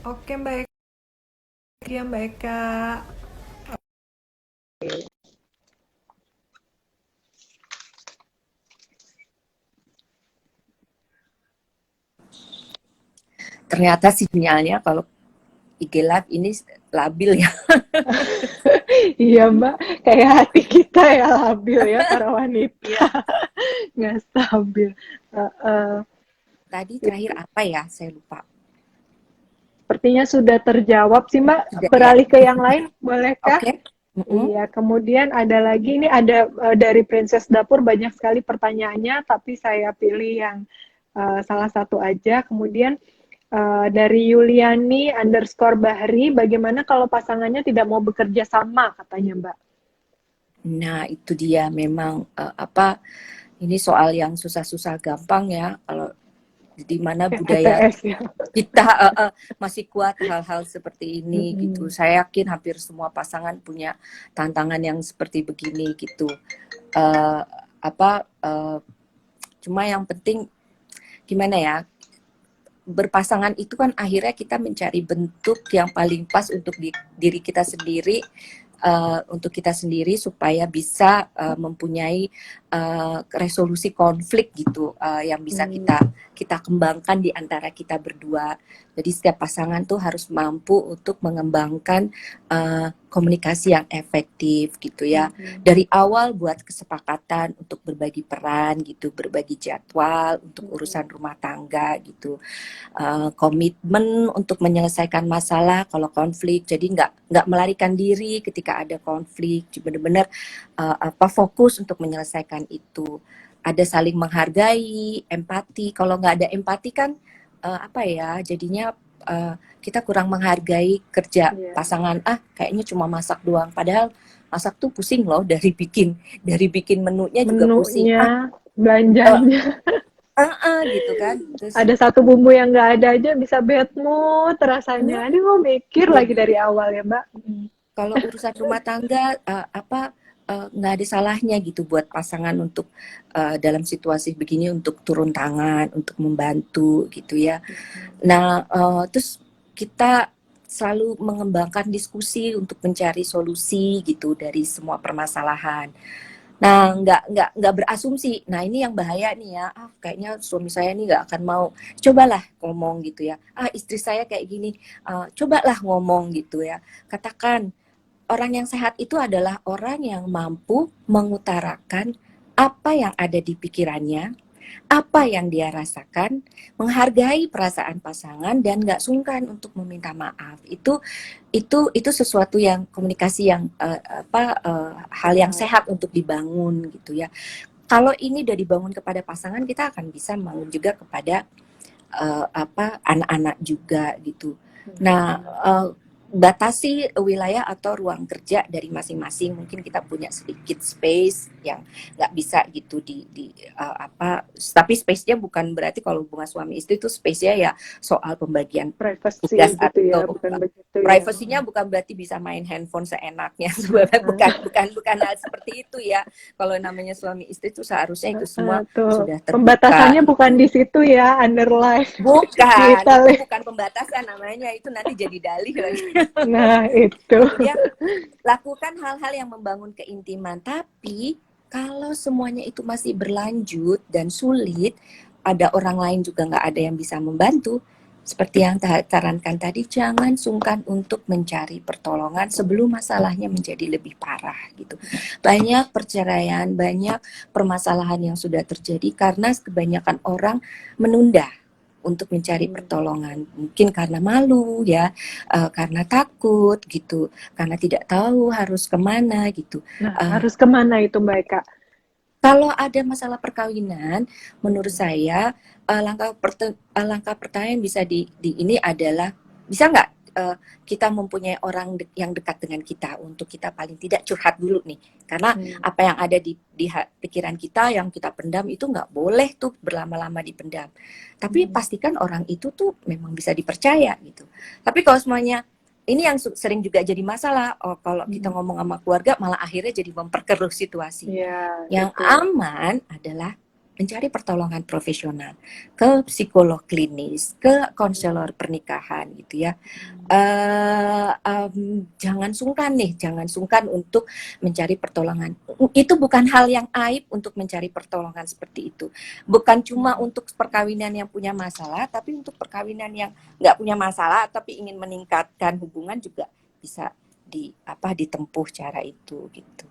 Oke Mbak Eki, ya Mbak Eka. Ternyata sinyalnya kalau IG Live ini labil ya. Iya Mbak, kayak hati kita ya labil ya para wanita, Iya. nggak stabil. Heeh. Tadi terakhir apa ya? Saya lupa. Sepertinya sudah terjawab sih Mbak. Sudah ya. Beralih ke yang lain, bolehkah? Oke. Mm-mm. Iya, kemudian ada lagi, ini ada dari Princess Dapur banyak sekali pertanyaannya, tapi saya pilih yang salah satu aja. Kemudian dari Yuliani underscore Bahri, bagaimana kalau pasangannya tidak mau bekerja sama, katanya Mbak. Nah, itu dia memang apa ini soal yang susah-susah gampang ya. Kalau di mana budaya ETS ya. kita masih kuat hal-hal seperti ini gitu. Mm-mm. Saya yakin hampir semua pasangan punya tantangan yang seperti begini gitu. Uh, apa cuma yang penting gimana ya, berpasangan itu kan akhirnya kita mencari bentuk yang paling pas untuk diri kita sendiri, untuk kita sendiri supaya bisa mempunyai resolusi konflik gitu, yang bisa Hmm. kita kembangkan di antara kita berdua. Jadi setiap pasangan tuh harus mampu untuk mengembangkan komunikasi yang efektif gitu ya. Hmm. Dari awal buat kesepakatan untuk berbagi peran gitu, berbagi jadwal untuk urusan rumah tangga gitu, komitmen untuk menyelesaikan masalah kalau konflik, jadi nggak melarikan diri ketika ada konflik, benar-benar fokus untuk menyelesaikan itu, ada saling menghargai, empati. Kalau nggak ada empati kan apa ya, jadinya kita kurang menghargai kerja Yeah. pasangan, kayaknya cuma masak doang, padahal masak tuh pusing loh, dari bikin menunya juga pusing, Menunya, uh, belanjanya. gitu kan, terus Ada satu bumbu yang nggak ada aja bisa bad mood rasanya. uh, Aduh, mau mikir iya. lagi dari awal ya, Mbak. Kalau urusan rumah tangga nggak ada salahnya gitu buat pasangan untuk dalam situasi begini untuk turun tangan, untuk membantu gitu ya. Nah, terus kita selalu mengembangkan diskusi untuk mencari solusi gitu dari semua permasalahan. Nah, nggak berasumsi. Nah, ini yang bahaya nih ya. Kayaknya suami saya nih nggak akan mau. Cobalah ngomong gitu ya. Istri saya kayak gini. Cobalah ngomong gitu ya. Katakan, orang yang sehat itu adalah orang yang mampu mengutarakan apa yang ada di pikirannya, apa yang dia rasakan, menghargai perasaan pasangan dan nggak sungkan untuk meminta maaf. Itu sesuatu yang komunikasi yang hal yang Benar. sehat untuk dibangun gitu ya. Kalau ini udah dibangun kepada pasangan, kita akan bisa bangun juga kepada anak-anak juga gitu. Nah, batasi wilayah atau ruang kerja dari masing-masing. Mungkin kita punya sedikit space yang nggak bisa gitu tapi space-nya bukan berarti kalau hubungan suami istri itu space-nya ya soal pembagian Privacy tugas gitu ya, atau bukan begitu ya. privasinya bukan berarti bisa main handphone seenaknya. Sebenarnya bukan hal seperti itu ya. Kalau namanya suami istri itu seharusnya itu semua Tuh, sudah terbuka pembatasannya bukan di gitu. situ ya, underline di Bukan, itu Italia. bukan pembatasan namanya, itu nanti jadi dalih lagi. Nah, itu. Itu dia, lakukan hal-hal yang membangun keintiman. Tapi kalau semuanya itu masih berlanjut dan sulit, ada orang lain juga nggak ada yang bisa membantu. Seperti yang sarankan tadi, jangan sungkan untuk mencari pertolongan sebelum masalahnya menjadi lebih parah gitu. Banyak perceraian, banyak permasalahan yang sudah terjadi karena kebanyakan orang menunda untuk mencari pertolongan, mungkin karena malu ya, karena takut gitu, karena tidak tahu harus kemana gitu. Nah, Uh, harus kemana itu Mbak Eka? Kalau ada masalah perkawinan, menurut saya langkah pertama yang bisa di ini adalah, bisa nggak kita mempunyai orang yang dekat dengan kita untuk kita paling tidak curhat dulu nih, karena Hmm. apa yang ada di pikiran kita yang kita pendam itu nggak boleh tuh berlama-lama dipendam. Tapi pastikan orang itu tuh memang bisa dipercaya gitu. Tapi kalau semuanya ini yang sering juga jadi masalah, kalau kita ngomong sama keluarga malah akhirnya jadi memperkeruh situasi. Ya, Yang itu. aman adalah mencari pertolongan profesional ke psikolog klinis, ke konselor pernikahan gitu ya. Jangan sungkan nih, jangan sungkan untuk mencari pertolongan. Itu bukan hal yang aib untuk mencari pertolongan seperti itu. Bukan cuma untuk perkawinan yang punya masalah, tapi untuk perkawinan yang nggak punya masalah, tapi ingin meningkatkan hubungan juga bisa ditempuh cara itu gitu.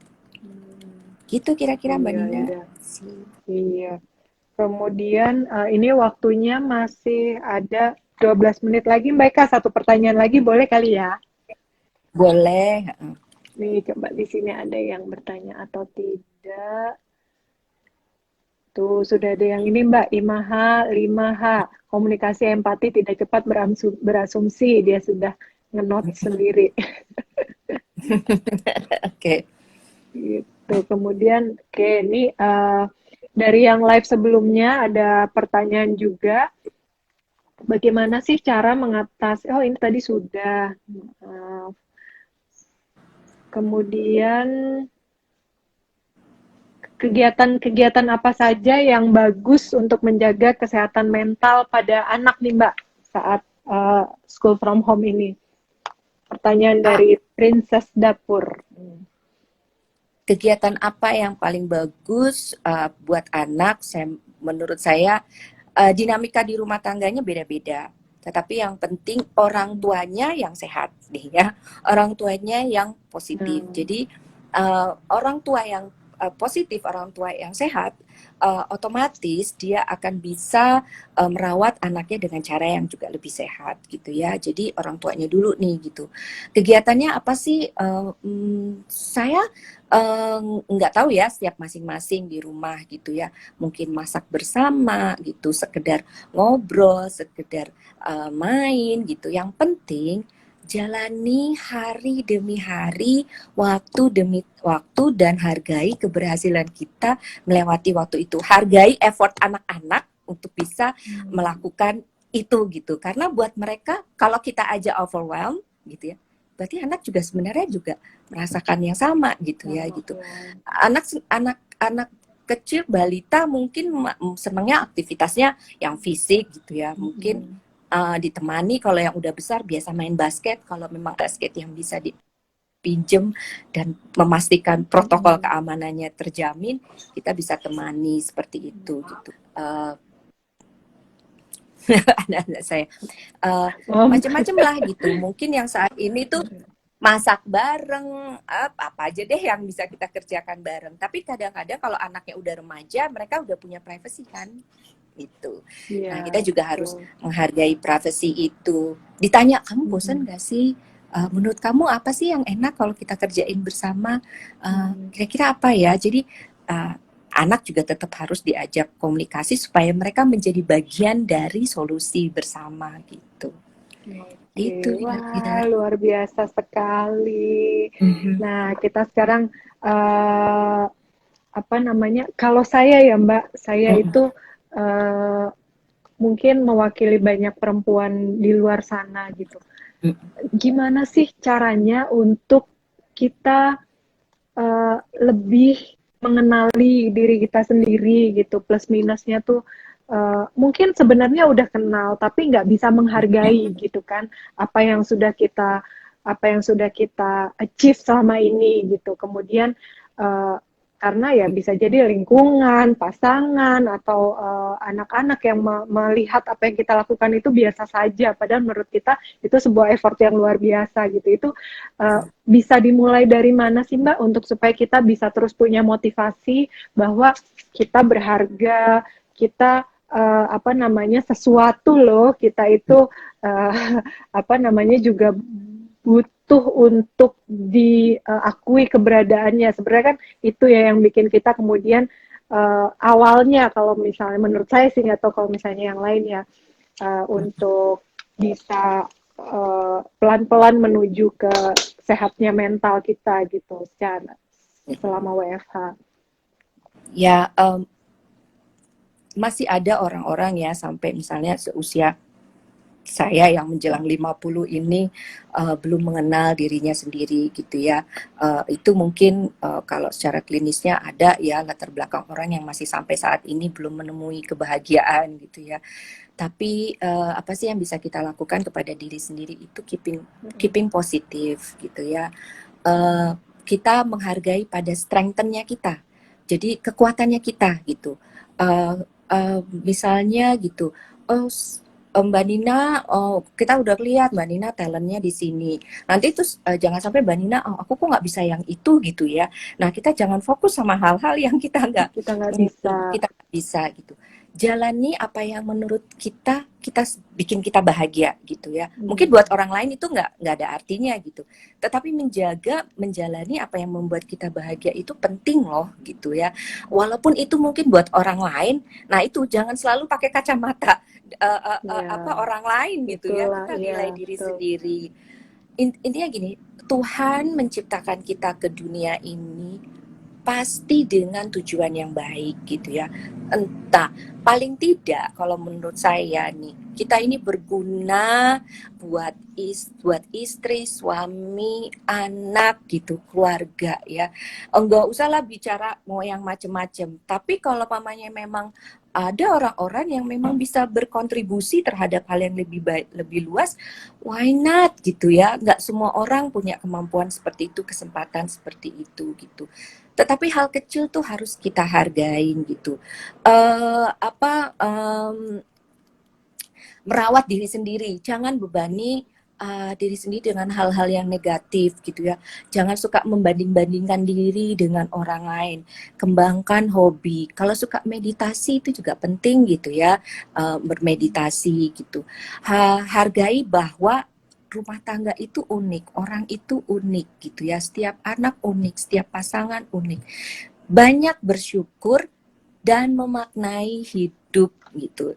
Gitu kira-kira Mbak Iya, Nina. iya. Iya. Kemudian ini waktunya masih ada 12 menit lagi, Mbak Eka. Satu pertanyaan lagi boleh kali ya? Boleh. Nih, coba di sini ada yang bertanya atau tidak. Tuh, sudah ada yang ini Mbak, 5H, 5H. Komunikasi empati tidak cepat berasumsi. Dia sudah ngenot sendiri. Oke. Gitu. Kemudian, oke, ini dari yang live sebelumnya ada pertanyaan juga. Bagaimana sih cara mengatasi, oh ini tadi sudah. Kemudian kegiatan-kegiatan apa saja yang bagus untuk menjaga kesehatan mental pada anak nih Mbak saat school from home ini? Pertanyaan dari Princess Dapur. Kegiatan apa yang paling bagus buat anak? Menurut saya dinamika di rumah tangganya beda-beda. Tetapi yang penting orang tuanya yang sehat, deh ya. Orang tuanya yang positif. Jadi orang tua yang positif, orang tua yang sehat, otomatis dia akan bisa merawat anaknya dengan cara yang juga lebih sehat gitu ya. Jadi orang tuanya dulu nih gitu. Kegiatannya apa sih? Saya nggak tahu ya, setiap masing-masing di rumah gitu ya. Mungkin masak bersama gitu, sekedar ngobrol, sekedar main gitu. Yang penting jalani hari demi hari, waktu demi waktu, dan hargai keberhasilan kita melewati waktu itu. Hargai effort anak-anak untuk bisa melakukan itu gitu. Karena buat mereka, kalau kita aja overwhelmed gitu ya, berarti anak juga sebenarnya juga merasakan yang sama gitu ya gitu. Anak kecil balita mungkin senangnya aktivitasnya yang fisik gitu ya, mungkin ditemani. Kalau yang udah besar biasa main basket, kalau memang basket yang bisa dipinjem dan memastikan protokol keamanannya terjamin, kita bisa temani seperti itu gitu. Anak-anak saya macam-macam lah gitu. Mungkin yang saat ini tuh masak bareng, apa aja deh yang bisa kita kerjakan bareng. Tapi kadang-kadang kalau anaknya udah remaja, mereka udah punya privacy kan, gitu. Nah, kita juga harus menghargai privacy itu. Ditanya, kamu bosan gak sih? Menurut kamu apa sih yang enak kalau kita kerjain bersama? Kira-kira apa ya? Jadi anak juga tetap harus diajak komunikasi supaya mereka menjadi bagian dari solusi bersama gitu. Itu wah, luar biasa sekali. Nah, kita sekarang apa namanya? Kalau saya ya Mbak, saya itu mungkin mewakili banyak perempuan di luar sana gitu. Gimana sih caranya untuk kita lebih mengenali diri kita sendiri gitu, plus minusnya tuh mungkin sebenarnya udah kenal tapi nggak bisa menghargai gitu kan apa yang sudah kita achieve selama ini gitu. Kemudian karena ya bisa jadi lingkungan, pasangan, atau anak-anak yang melihat apa yang kita lakukan itu biasa saja, padahal menurut kita itu sebuah effort yang luar biasa gitu. Itu bisa dimulai dari mana sih Mbak untuk supaya kita bisa terus punya motivasi bahwa kita berharga, kita apa namanya sesuatu loh, kita itu apa namanya juga butuh untuk diakui keberadaannya. Sebenarnya kan itu ya yang bikin kita kemudian awalnya, kalau misalnya menurut saya sih, nggak tahu kalau misalnya yang lain ya, untuk bisa pelan-pelan menuju ke sehatnya mental kita gitu secara selama WFH. Ya, masih ada orang-orang ya sampai misalnya seusia saya yang menjelang 50 ini belum mengenal dirinya sendiri gitu ya. Itu mungkin kalau secara klinisnya ada ya latar belakang orang yang masih sampai saat ini belum menemui kebahagiaan gitu ya. Tapi apa sih yang bisa kita lakukan kepada diri sendiri itu keeping positif gitu ya. Kita menghargai pada strengthen-nya kita. Jadi kekuatannya kita gitu. Misalnya gitu, oh Mbak Nina, oh kita udah lihat Mbak Nina talentnya di sini. Nanti terus jangan sampai Mbak Nina, oh aku kok nggak bisa yang itu gitu ya. Nah kita jangan fokus sama hal-hal yang kita nggak bisa. kita nggak bisa gitu. Jalani apa yang menurut kita bikin kita bahagia gitu ya. Mungkin buat orang lain itu nggak ada artinya gitu. Tetapi menjalani apa yang membuat kita bahagia itu penting loh gitu ya. Walaupun itu mungkin buat orang lain, nah itu jangan selalu pakai kacamata apa orang lain gitu ya. Itulah, Kita nilai diri betul. sendiri. Intinya gini, Tuhan menciptakan kita ke dunia ini pasti dengan tujuan yang baik gitu ya. Entah, paling tidak kalau menurut saya nih, kita ini berguna buat istri, suami, anak gitu, keluarga ya. Enggak usahlah bicara mau yang macem-macem. Tapi kalau pamannya memang ada orang-orang yang memang bisa berkontribusi terhadap hal yang lebih baik, lebih luas, why not gitu ya. Enggak semua orang punya kemampuan seperti itu, kesempatan seperti itu gitu. Tetapi hal kecil tuh harus kita hargain gitu. Merawat diri sendiri, jangan bebani diri sendiri dengan hal-hal yang negatif gitu ya. Jangan suka membanding-bandingkan diri dengan orang lain. Kembangkan hobi. Kalau suka meditasi itu juga penting gitu ya, bermeditasi gitu. Hargai bahwa rumah tangga itu unik, orang itu unik gitu ya. Setiap anak unik, setiap pasangan unik. Banyak bersyukur dan memaknai hidup gitu.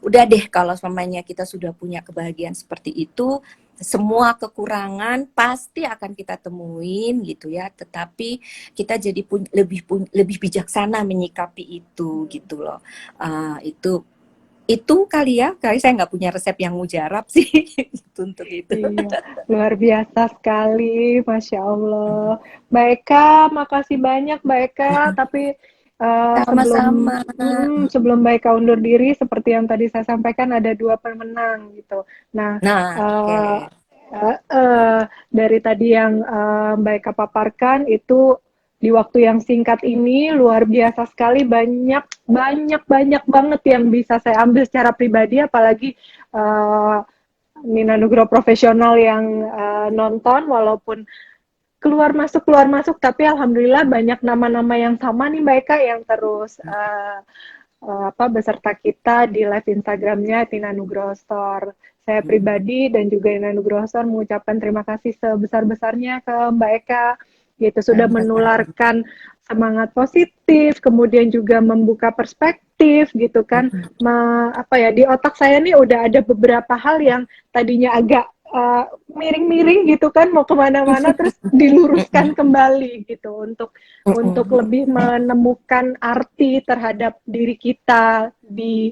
Udah deh kalau semuanya kita sudah punya kebahagiaan seperti itu, semua kekurangan pasti akan kita temuin gitu ya. Tetapi kita jadi lebih bijaksana menyikapi itu gitu loh. Itu kali ya, kali saya nggak punya resep yang mujarab sih untuk itu. Iya, luar biasa sekali, Masya Allah. Mbak Eka, makasih banyak Mbak Eka. Tapi Sama-sama. sebelum Mbak Eka undur diri, seperti yang tadi saya sampaikan ada 2 pemenang gitu. Nah, Nah, oke. dari tadi yang Mbak Eka paparkan itu di waktu yang singkat ini luar biasa sekali, banyak banget yang bisa saya ambil secara pribadi, apalagi Nina Nugroho profesional yang nonton, walaupun keluar masuk, tapi alhamdulillah banyak nama-nama yang sama nih Mbak Eka yang terus beserta kita di live Instagramnya Tina Nugroho Store. Saya pribadi dan juga Tina Nugroho Store mengucapkan terima kasih sebesar-besarnya ke Mbak Eka, gitu, sudah menularkan semangat positif, kemudian juga membuka perspektif gitu kan. Di otak saya nih udah ada beberapa hal yang tadinya agak miring-miring gitu kan, mau kemana-mana, terus diluruskan kembali gitu untuk lebih menemukan arti terhadap diri kita di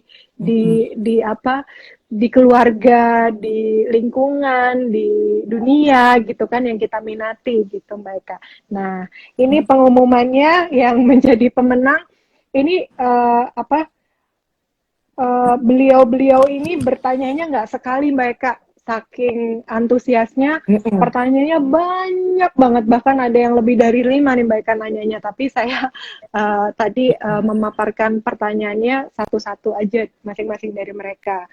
keluarga, di lingkungan, di dunia gitu kan, yang kita minati gitu Mbak Eka. Nah, ini pengumumannya yang menjadi pemenang ini beliau-beliau ini bertanyanya nggak sekali Mbak Eka, saking antusiasnya pertanyaannya banyak banget, bahkan ada yang lebih dari 5 nih Mbak Eka nanyanya, tapi saya tadi memaparkan pertanyaannya satu-satu aja masing-masing dari mereka.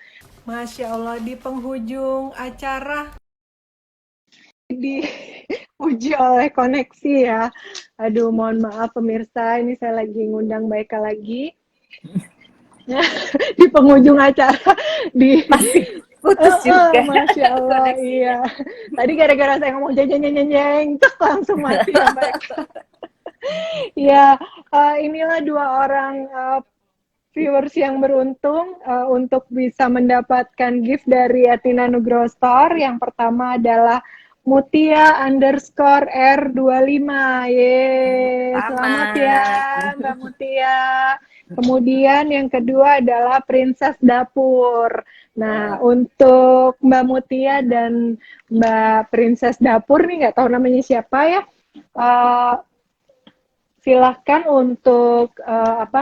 Masya Allah, di penghujung acara dipuji oleh koneksi ya. Aduh, mohon maaf pemirsa, ini saya lagi ngundang Mbak Eka lagi. Di penghujung acara Masih putus juga. Masya Allah, iya. Tadi gara-gara saya ngomong jeng cek langsung mati ya Mbak Eka. Ya, inilah 2 orang viewers yang beruntung untuk bisa mendapatkan gift dari Tina Nugroho Store. Yang pertama adalah Mutia_R25. Yeay, selamat ya Mbak Mutia. Kemudian yang kedua adalah Princess Dapur. Nah, untuk Mbak Mutia dan Mbak Princess Dapur nih, nggak tahu namanya siapa ya, eh, silahkan untuk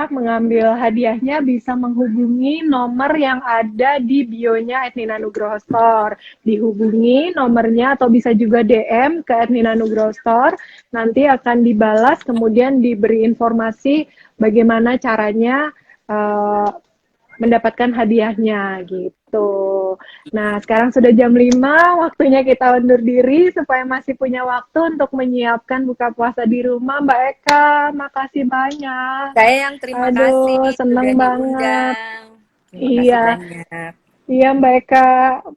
mengambil hadiahnya bisa menghubungi nomor yang ada di bio-nya Etnina Nugroho Store. Dihubungi nomornya atau bisa juga DM ke Etnina Nugroho Store. Nanti akan dibalas, kemudian diberi informasi bagaimana caranya mendapatkan hadiahnya gitu. Nah, sekarang sudah jam 5, waktunya kita undur diri supaya masih punya waktu untuk menyiapkan buka puasa di rumah. Mbak Eka, makasih banyak. Saya yang terima kasih Aduh, sudah seneng banget. diundang. Terima kasih Iya, banyak. iya Mbak Eka,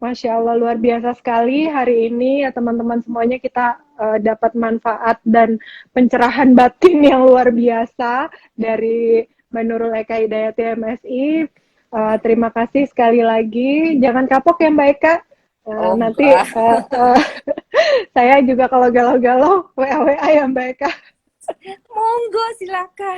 Masya Allah luar biasa sekali hari ini ya teman-teman semuanya kita dapat manfaat dan pencerahan batin yang luar biasa dari Mbak Nurul Eka Hidayati MSI. Terima kasih sekali lagi. Jangan kapok ya Mbak Eka. Oh, Nanti enggak. saya juga kalau galau-galau WA ya Mbak Eka. Monggo silakan.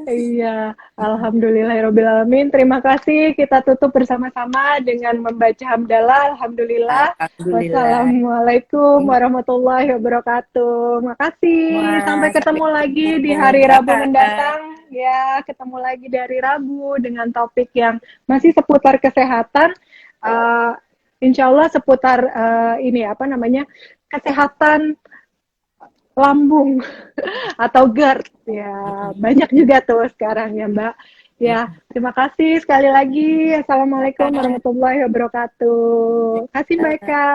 Iya, alhamdulillahirobbilalamin. Terima kasih. Kita tutup bersama-sama dengan membaca hamdalah. Alhamdulillah. Alhamdulillah. Wassalamualaikum warahmatullahi wabarakatuh. Makasih. Sampai Wah, sampai ketemu lagi di ketemu. hari Rabu Bye. mendatang. Ya, ketemu lagi dari Rabu dengan topik yang masih seputar kesehatan. Uh, Insya Allah seputar ini apa namanya kesehatan lambung atau GERD ya, banyak juga tuh sekarang ya Mbak ya. Terima kasih sekali lagi. Assalamualaikum warahmatullahi wabarakatuh. Kasih Mbak Eka.